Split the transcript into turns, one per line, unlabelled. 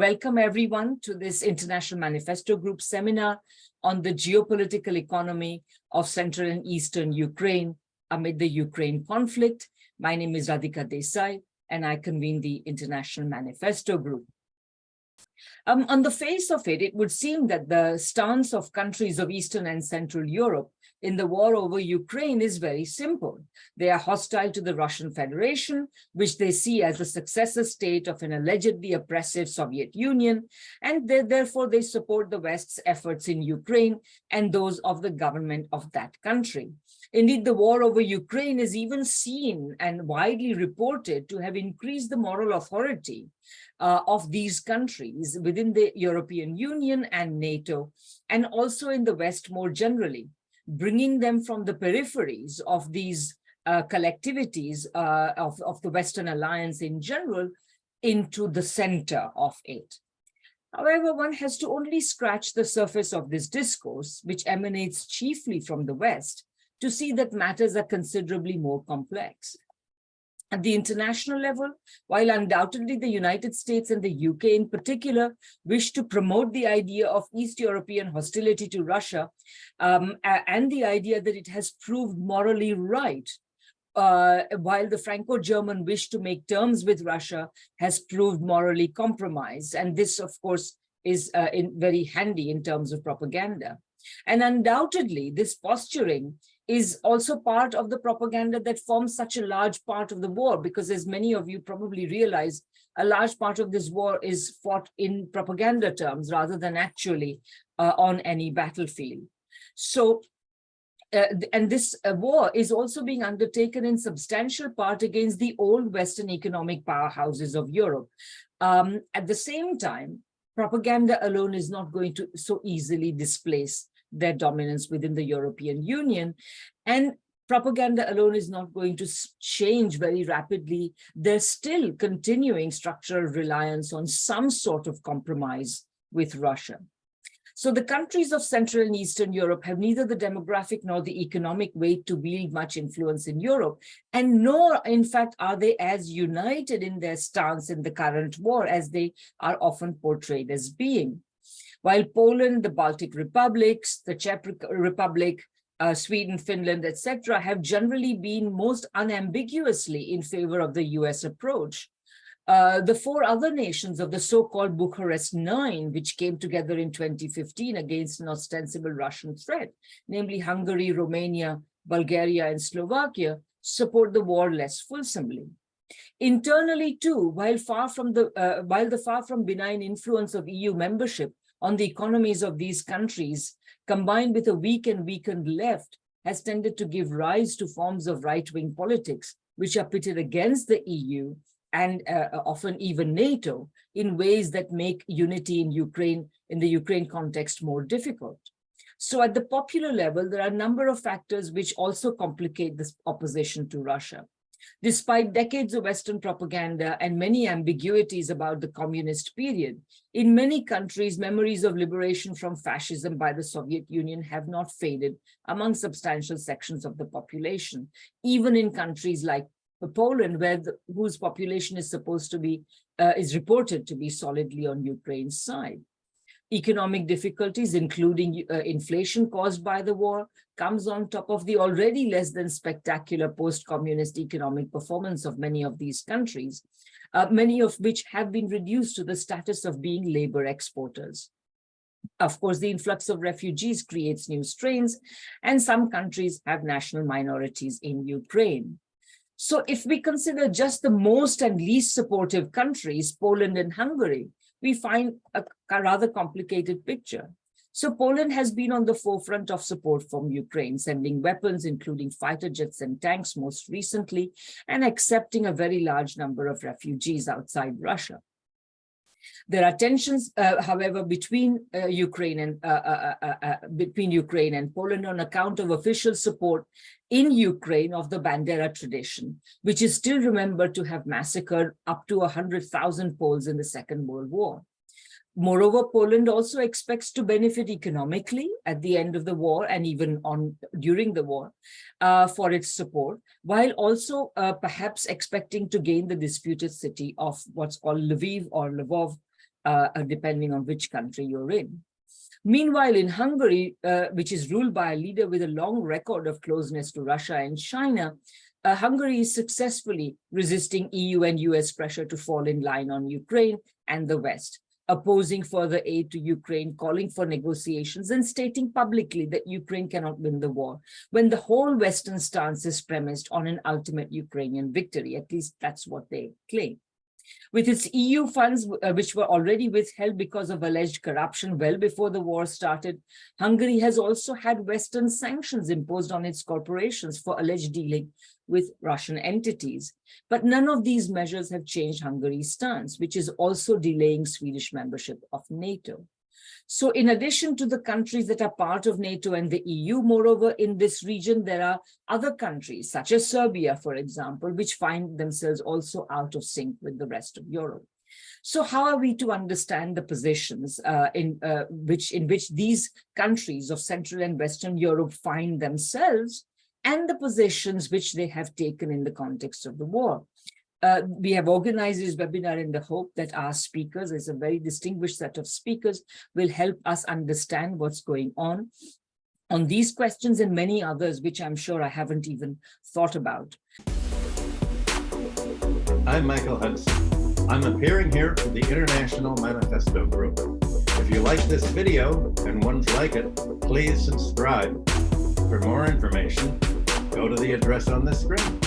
Welcome everyone to this International Manifesto Group seminar on the geopolitical economy of Central and Eastern Ukraine amid the Ukraine conflict. My name is Radhika Desai, and I convene the International Manifesto Group. On the face of it, it would seem that the stance of countries of Eastern and Central Europe in the war over Ukraine is very simple. They are hostile to the Russian Federation, which they see as the successor state of an allegedly oppressive Soviet Union, and therefore they support the West's efforts in Ukraine and those of the government of that country. Indeed, the war over Ukraine is even seen and widely reported to have increased the moral authority of these countries within the European Union and NATO, and also in the West more generally, bringing them from the peripheries of these collectivities of the Western Alliance in general into the center of it. However, one has to only scratch the surface of this discourse, which emanates chiefly from the West, to see that matters are considerably more complex. At the international level, while undoubtedly the United States and the UK in particular wish to promote the idea of East European hostility to Russia and the idea that it has proved morally right, while the Franco-German wish to make terms with Russia has proved morally compromised. And this, of course, is very handy in terms of propaganda. And undoubtedly, this posturing is also part of the propaganda that forms such a large part of the war, because as many of you probably realize, a large part of this war is fought in propaganda terms rather than actually on any battlefield. So, and this war is also being undertaken in substantial part against the old Western economic powerhouses of Europe. At the same time, propaganda alone is not going to so easily displace their dominance within the European Union, and propaganda alone is not going to change very rapidly. There's still continuing structural reliance on some sort of compromise with Russia. So the countries of Central and Eastern Europe have neither the demographic nor the economic weight to wield much influence in Europe, and nor, in fact, are they as united in their stance in the current war as they are often portrayed as being. While Poland, the Baltic republics, the Czech Republic, Sweden, Finland, etc., have generally been most unambiguously in favor of the US approach, the four other nations of the so-called Bucharest Nine, which came together in 2015 against an ostensible Russian threat, namely Hungary, Romania, Bulgaria, and Slovakia, support the war less fulsomely. Internally, too, while the far from benign influence of EU membership on the economies of these countries, combined with a weak and weakened left, has tended to give rise to forms of right-wing politics, which are pitted against the EU and often even NATO in ways that make unity in Ukraine, in the Ukraine context, more difficult. So at the popular level, there are a number of factors which also complicate this opposition to Russia. Despite decades of Western propaganda and many ambiguities about the communist period, in many countries, memories of liberation from fascism by the Soviet Union have not faded among substantial sections of the population, even in countries like Poland, whose population is reported to be solidly on Ukraine's side. Economic difficulties, including inflation caused by the war, comes on top of the already less than spectacular post-communist economic performance of many of these countries, many of which have been reduced to the status of being labor exporters. Of course, the influx of refugees creates new strains, and some countries have national minorities in Ukraine. So if we consider just the most and least supportive countries, Poland and Hungary, we find a rather complicated picture. So Poland has been on the forefront of support from Ukraine, sending weapons, including fighter jets and tanks most recently, and accepting a very large number of refugees outside Russia. There are tensions, however, between Ukraine and Poland on account of official support in Ukraine of the Bandera tradition, which is still remembered to have massacred up to 100,000 Poles in the Second World War. Moreover, Poland also expects to benefit economically at the end of the war and even during the war for its support, while also perhaps expecting to gain the disputed city of what's called Lviv or Lvov depending on which country you're in. Meanwhile, in Hungary, which is ruled by a leader with a long record of closeness to Russia and China, Hungary is successfully resisting EU and US pressure to fall in line on Ukraine and the West, opposing further aid to Ukraine, calling for negotiations, and stating publicly that Ukraine cannot win the war, when the whole Western stance is premised on an ultimate Ukrainian victory. At least that's what they claim. With its EU funds, which were already withheld because of alleged corruption well before the war started, Hungary has also had Western sanctions imposed on its corporations for alleged dealing with Russian entities. But none of these measures have changed Hungary's stance, which is also delaying Swedish membership of NATO. So in addition to the countries that are part of NATO and the EU, moreover, in this region, there are other countries, such as Serbia, for example, which find themselves also out of sync with the rest of Europe. So how are we to understand the positions in which these countries of Central and Western Europe find themselves, and the positions which they have taken in the context of the war? We have organized this webinar in the hope that our speakers, as a very distinguished set of speakers, will help us understand what's going on these questions and many others, which I'm sure I haven't even thought about.
I'm Michael Hudson. I'm appearing here for the International Manifesto Group. If you like this video and ones like it, please subscribe. For more information, go to the address on the screen.